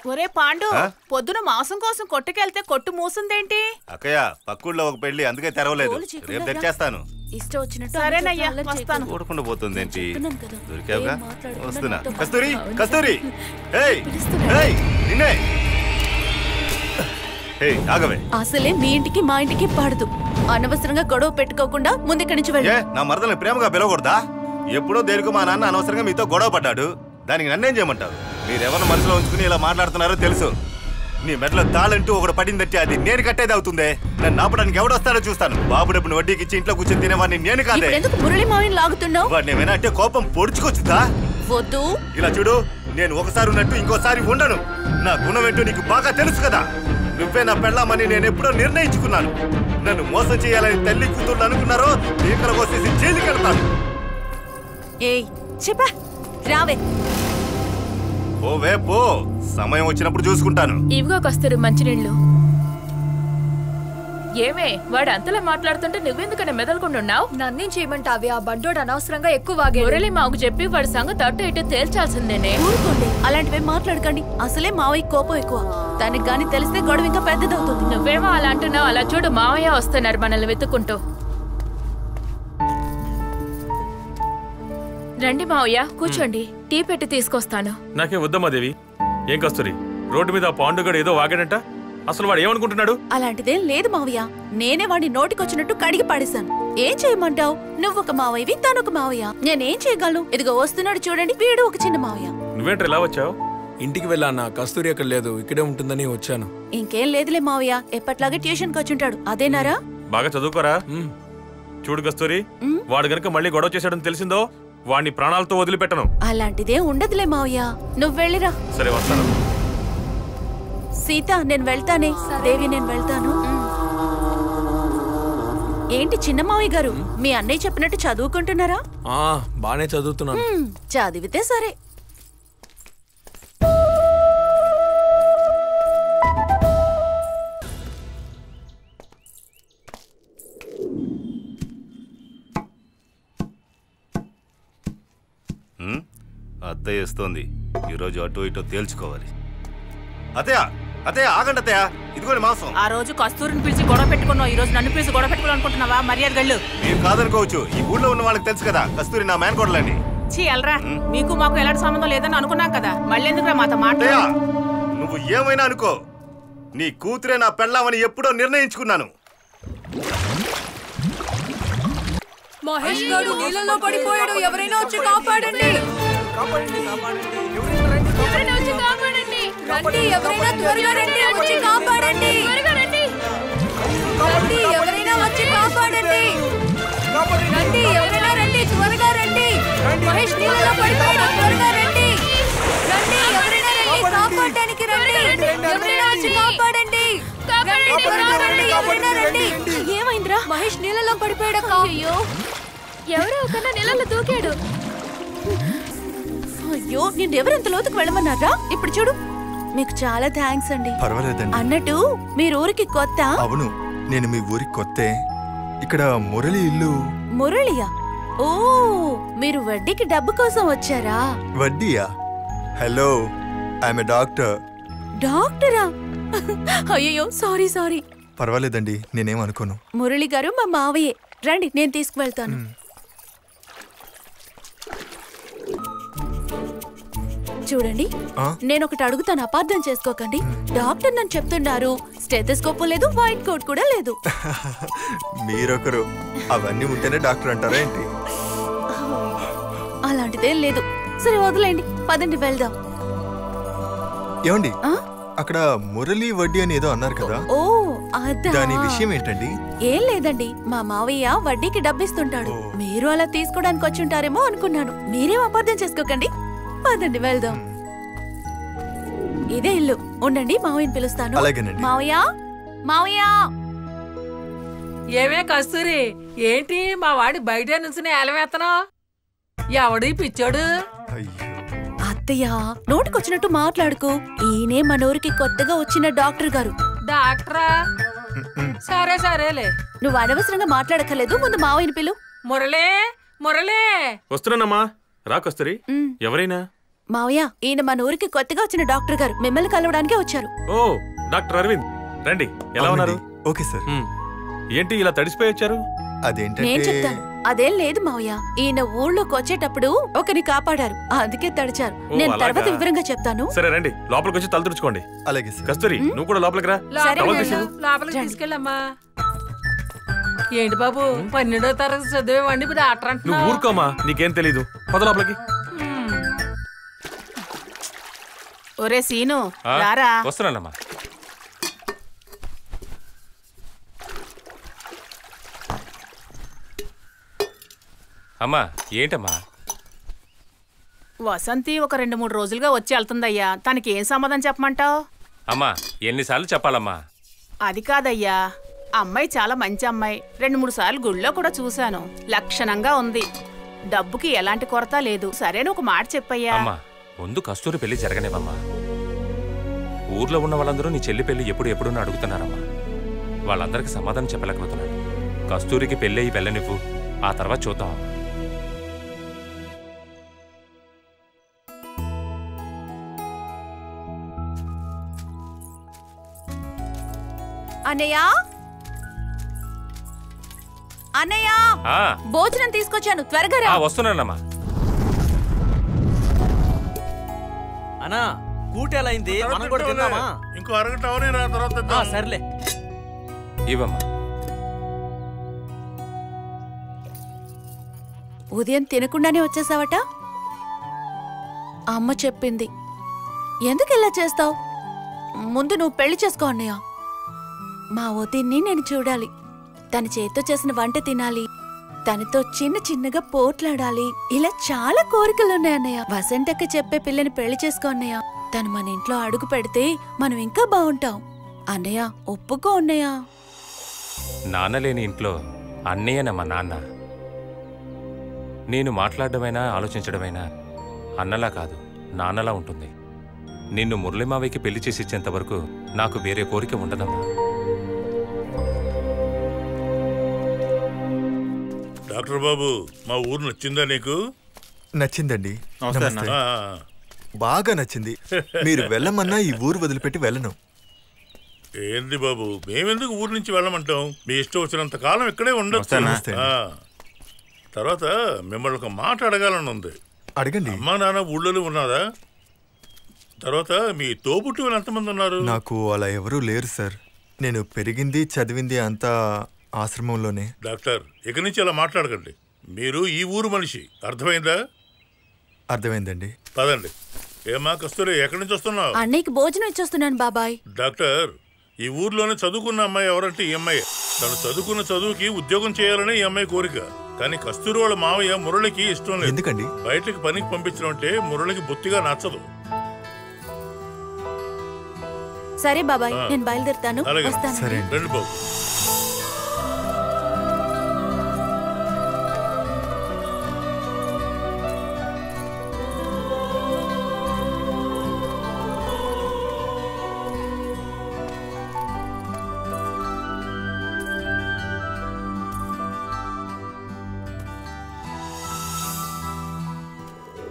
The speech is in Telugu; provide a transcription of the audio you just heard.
ఒరే పాండు, పొద్దున మాంసం కోసం కొట్టుకెళ్తే కొట్టు మూసిందేంటి? అక్కయ్య పక్కూళ్ళో ఒక పెళ్లి, అందుకే తెరవలేదు. రేపు తెచ్చేస్తాను. ఇష్టం వచ్చినట్టు. సరేనయ్యా, వస్తాను. ఊడకుండా పోతుందేంటి? దొరికావుగా, వస్తున్నా. కస్తూరి, కస్తూరి, నిన్నే. ఆగవే. అసలే మీ ఇంటికి మా ఇంటికి పడదు. అనవసరంగా గొడవ పెట్టుకోకుండా ముందుకి నుంచి వెళ్ళి. నా మరదల్ని ప్రేమగా పిలవకూడదా? ఎప్పుడో దేనికి మా నాన్న అనవసరంగా మీతో గొడవ పడ్డాడు. దానికి నన్నేం చేయమంటావు? మీరెవరిని మనసులో ఉంచుకుని ఇలా మాట్లాడుతున్నారో తెలుసు. నీ మెడలో తాళంటూ ఒకటి పడిందంటే అది నేను కట్టేది అవుతుందే. నన్ను ఆపడానికి ఎవడొస్తాడో చూస్తాను. బాబు డబ్బును వడ్డీకి ఇచ్చి ఇంట్లో కూర్చొని తినేవాడిని నేను కాదే. మురళి మావిని లాగుతున్నావు? వాడిని ఏమైనా అంటే కోపం పొడుచుకొచ్చుదా? వద్దు. ఇలా చూడు, నేను ఒకసారి ఉన్నట్టు ఇంకోసారి ఉండను. నా గుణం ఏంటో నీకు బాగా తెలుసు కదా. నువ్వే నా పెళ్ళామని నేను ఎప్పుడో నిర్ణయించుకున్నాను. నన్ను మోసం చేయాలని తల్లి కూతుర్లు అనుకున్నారో ఈకల కోసేసి జైలుకి వెళ్తాను. ఏయ్ చెప్పా, రావే. ఓవే పో, సమయం వచ్చినప్పుడు చూసుకుంటాను. ఇవిగో కస్తూరి మంచినీళ్ళు. ఏమే వాడు అంతలా మాట్లాడుతుంటే నువ్వెందుకనే మెదలకుండున్నావు? నన్నేం చేయమంటావి? ఆ బండోడు అనవసరంగా ఎక్కువ వాగాడు. మురళి మాకు చెప్పి వాడి సంగతి అటు ఇటు తేల్చాల్సిందేనే. ఊరుకోండి, అలాంటివే మాట్లాడకండి. అసలే మావయ్య కోపం ఎక్కువ. దానికి గాని తెలిస్తే గొడవ ఇంకా పెద్దదవుతుంది. నువ్వేమో అలా అంటున్నావు. అలా చూడు, మావయ్య వస్తున్నారు మనల్ని వెతుక్కుంటూ. రండి మావయ్య, కూర్చోండి. టీ పెట్టి తీసుకొస్తాను. నాకే వద్దమ్మా దేవి. ఏం కస్తూరి, రోడ్డు మీద పాండుగడు ఏదో వాగాడంట. అసలు వాడు ఏమనుకుంటున్నాడు? అలాంటిదేం లేదు మావయ్య. నేనే వాడిని నోటికొచ్చినట్టు కడిగి పాడేశాను. ఏం చేయమంటావు? నువ్వొక మావయ్యవి, తనొక మావయ్య. నేనేం చేయగలను? ఇదిగో వస్తున్నాడు చూడండి, వీడు ఒక చిన్న మావయ్య. నువ్వేంటి ఇలా వచ్చావు? ఇంటికి వెళ్ళానా? కస్తూరి అక్కడ లేదు, ఇక్కడే ఉంటుందని వచ్చాను. ఇంకేం లేదులే మావయ్య, ఎప్పట్లాగే ట్యూషన్కి వచ్చుంటాడు. అదేనారా? బాగా చదువుకోరా. చూడు కస్తూరి, వాడు గనక మళ్ళీ గొడవ చేశాడని తెలిసిందో వాడిని ప్రాణాలతో వదిలిపెట్టను. అలాంటిదే ఉండదులే మావయ్య, నువ్వు వెళ్ళిరా. సరే వస్తాను. సీత, నేను వెళ్తానే. దేవి, నేను వెళ్తాను. ఏంటి చిన్న మావయ్య గారు, మీ అన్నయ్య చెప్పినట్టు చదువుకుంటున్నారా? బానే చదువుతున్నాను. చదివితే సరే. అత్తయ్య వస్తోంది. ఈరోజు అటో ఇటో తేల్చుకోవాలి. అత్తయ్య, అత్తయ్య ఆగండి అత్తయ్య, ఇదిగోండి మాంసం. ఆ రోజు కస్తూరిని పిలిచి గొడవ పెట్టుకున్నావు, ఈ రోజు నన్ను పిలిచి గొడవ పెట్టుకోవాలనుకుంటున్నావా? మర్యాద గళ్ళు. మీరు కాదనుకోవచ్చు, ఈ ఊళ్ళో ఉన్న వాళ్ళకి తెలుసు కదా కస్తూరి నా మేనకోడలని. చీ ఎల్రా, మీకు మాకు ఎలాంటి సంబంధం లేదని అనుకున్నాం కదా, మళ్ళీ ఎందుకురా మాతో మాట్లాడ? నువ్వు ఏమైనా అనుకో, నీ కూతురే నా పెళ్ళామని ఎప్పుడో నిర్ణయించుకున్నాను. మహేష్ గారు నీళ్ళలో పడిపోయాడు, ఎవరైనా వచ్చి కాపాడండి. రండి, ఎవరైనా త్వరగా రండి, వచ్చి కాపాడండి. రండి, ఎవరైనా వచ్చి కాపాడండి. రండి, ఎవరైనా రండి, త్వరగా రండి. మహేష్ నీళ్ళలో పడిపోయాడు, త్వరగా రండి. రండి, ఎవరైనా రండి, కాపాడడానికి రండి. ఎవరైనా వచ్చి కాపాడండి. ఎవరైనా రండి. ఏమైందిరా? మహేష్ నీళ్ళలో పడిపోయాడు. అయ్యో, ఎవరో ఒక నీళ్ళలో దూకాడు. అయ్యో, నేను ఎవరెంత లోతుకు వెళ్ళమన్నారా? ఇప్పుడు చూడు. మీకు చాలా థ్యాంక్స్ అండి. పర్వాలేదండి. అన్నట్టు మీరు ఊరికి కొత్త? అవును, నేను మీ ఊరికి కొత్తే. ఇక్కడ మురళి ఇల్లు. మురళియా? ఓ, మీరు వడ్డీకి డబ్బు కోసం వచ్చారా? వడ్డీయా? Hello, I'm a doctor. డాక్టరా? అయ్యో, సారీ సారీ. పర్వాలేదండి, నేనేమనుకోను. మురళి గారు మా మావయ్యే. రండి, నేను తీసుకువెళ్తాను. చూడండి, నేను ఒకటి అడుగుతాను, అపార్థం చేసుకోకండి. డాక్టర్ నన్ను చెప్తున్నారు, స్టెథోస్కోప్ లేదు, వైట్ కోట్ కూడా లేదు. మీరొకరు, అవన్నీ ఉంటేనే డాక్టర్ అంటారా ఏంటి? అలాంటిదేం లేదు. సరే వదిలేండి, పదండి వెళ్దాం. ఏమండి, అక్కడ మురళి వడ్డీ అని ఏదో అన్నారు కదా? ఓ, అదా? దాని విషయం ఏంటండి? ఏం లేదండి, మా మావయ్య వడ్డీకి డబ్బిస్తుంటాడు. మీరు అలా తీసుకోవడానికి వచ్చి ఉంటారేమో అనుకున్నాను. మీరేం అపార్థం చేసుకోకండి, పదండి వెళ్దాం. ఇదే ఇల్లు. ఉండండి, మావయ్యని పిలుస్తాను. అలాగేనండి. మావయ్య, మావయ్య. ఏమే కస్తూరి, ఏంటి మా వాడి బయట నుంచి ఎలవేతనా? ఎవడు పిచ్చాడు? అత్తయ్య, నోటికొచ్చినట్టు మాట్లాడుకో. ఈయనే మన ఊరికి కొత్తగా వచ్చిన డాక్టర్ గారు. డాక్టరా? సరే సరేలే, నువ్వు అనవసరంగా మాట్లాడక్కర్లేదు. ముందు మావయ్యని పిలు. మురళే, మురళే. వస్తున్నానమ్మా. రా కస్తూరి. ఎవరైనా? మావయ్య ఈయన మన ఊరికి కొత్తగా వచ్చిన డాక్టర్ గారు మిమ్మల్ని కలవడానికే వచ్చారు. ఓ డాక్టర్ అరవింద్ రండి, ఎలా ఉన్నారు? Okay sir. ఏంటి ఇలా తడిసిపోయి వచ్చారు? నేను అదేంటంటే చెప్తాను. అదేం లేదు మావయ్య, ఈయన ఊళ్ళోకి వచ్చేటప్పుడు ఒకరిని కాపాడారు, అందుకే తడిచారు. నేను అలాగా? తర్వాత వివరంగా చెప్తాను. సరే రండి, లోపలికి వచ్చి తల తుడుచుకోండి. అలాగే సార్. కస్తూరి నువ్వు కూడా లోపలికి రా. లోపలికి టవల్ వెళ్ళు, తీసివ్వు. లోపలికి తీసుకెళ్ళమ్మా. ఏంటి బాబు 12వ తరగతి చదివేవాడిని ఇప్పుడు డాక్టర్ నువ్వు అంటున్నావు? ఊరుకోమా, నీకేం తెలీదు. పద లోపలికి. ఒరే సీను రారా. వస్తున్నానమ్మా. అమ్మా ఏంటమ్మా? వసంతి ఒక 2-3 రోజులుగా వచ్చి వెళ్తుందయ్యా. తనకి ఏం సమాధానం చెప్పమంటావు? అమ్మా ఎన్నిసార్లు చెప్పాలమ్మా? అది కాదయ్యా, అమ్మాయి చాలా మంచి అమ్మాయి. 2-3 సార్లు గుళ్ళో కూడా చూశాను. లక్షణంగా ఉంది. డబ్బుకి ఎలాంటి కొరత లేదు. సరే ఒక మాట చెప్పయ్యా. అమ్మా ముందు కస్తూరి పెళ్లి జరగనేవమ్మా. ఊర్లో ఉన్న వాళ్ళందరూ నీ చెల్లి పెళ్లి ఎప్పుడు అడుగుతున్నారమ్మా. వాళ్ళందరికీ సమాధానం చెప్పలేకపోతున్నాడు. కస్తూరికి పెళ్ళి అయ్యి వెళ్ళనివ్వు, ఆ తర్వాత చూద్దామమ్మా. అన్నయ్య, అన్నయ్య, భోజనం తీసుకొచ్చాను, త్వరగా రా. వస్తున్నానమ్మా. అన్నా కూట ఎలా అయింది? మనం కూడా తిందామా? ఇంకో అరగంట అవనే రా, తర్వాత సర్లే. ఇవ్వమ్మా. ఉదయం తినకుండానే వచ్చేసావట? అమ్మ చెప్పింది. ఎందుకు ఇలా చేస్తావు? ముందు నువ్వు పెళ్లి చేసుకో అన్నయ్య. మా వదిన్ని నేను చూడాలి, తన చేతితో చేసిన వంట తినాలి, తనతో చిన్నగా పోట్లాడాలి. ఇలా చాలా కోరికలున్నాయన్నయ్య. వసంతక్క చెప్పే పిల్లని పెళ్లి చేసుకో అన్నయ్య. తను మన ఇంట్లో అడుగు పెడితే మనం ఇంకా బాగుంటాం అన్నయ్య. ఒప్పుకో అన్నయ్య. నాన్న లేని ఇంట్లో అన్నయ్యనమ్మా నాన్న. నేను మాట్లాడడమైనా ఆలోచించడమైనా అన్నలా కాదు నాన్నలా ఉంటుంది. నిన్ను మురళిమావయ్యకి పెళ్లి చేసి ఇచ్చేంత వరకు నాకు వేరే కోరిక ఉండదమ్మా. డాక్టర్ బాబు, మా ఊరు నచ్చిందా నీకు? నచ్చిందండి. బాగా నచ్చింది. మీరు వెళ్ళమన్నా ఈ ఊరు వదిలిపెట్టి వెళ్ళను. ఏంది బాబు, మేమెందుకు ఊరు నుంచి వెళ్ళమంటాం? మీ ఇష్టం వచ్చినంత కాలం ఇక్కడే ఉండొచ్చు. తర్వాత మిమ్మల్ని ఒక మాట అడగాలని ఉంది. అడగండి. అమ్మా నాన్న ఊళ్ళో ఉన్నారా? తర్వాత మీ తోబుట్టువులు ఎంతమంది ఉన్నారు? నాకు అలా ఎవరూ లేరు సార్. నేను పెరిగింది చదివింది అంతా ఆశ్రమంలోనే. డాక్టర్, ఇక నుంచి అలా మాట్లాడకండి. మీరు ఈ ఊరు మనిషి, అర్థమైందా? అర్థమైందండి. పదండి. ఏమా కస్తూరి, ఎక్కడి నుంచి వస్తున్నావు? అన్నయ్యకి భోజనం ఇచ్చొస్తున్నాను బాబాయ్. డాక్టర్, ఈ ఊర్లోనే చదువుకున్న అమ్మాయి ఎవరంటే ఈ అమ్మాయి. తను చదువుకున్న చదువుకి ఉద్యోగం చేయాలని ఈ అమ్మాయి కోరిక. కానీ కస్తూరి వాళ్ళ మావయ్య మురళికి ఇష్టం లేదు. ఎందుకండి? బయటకి పనికి పంపించడం అంటే మురళికి బొత్తిగా నచ్చదు. సరే బాబాయ్, నేను బయలుదేరుతాను. అలాగే. వస్తాను. రండి బాబు.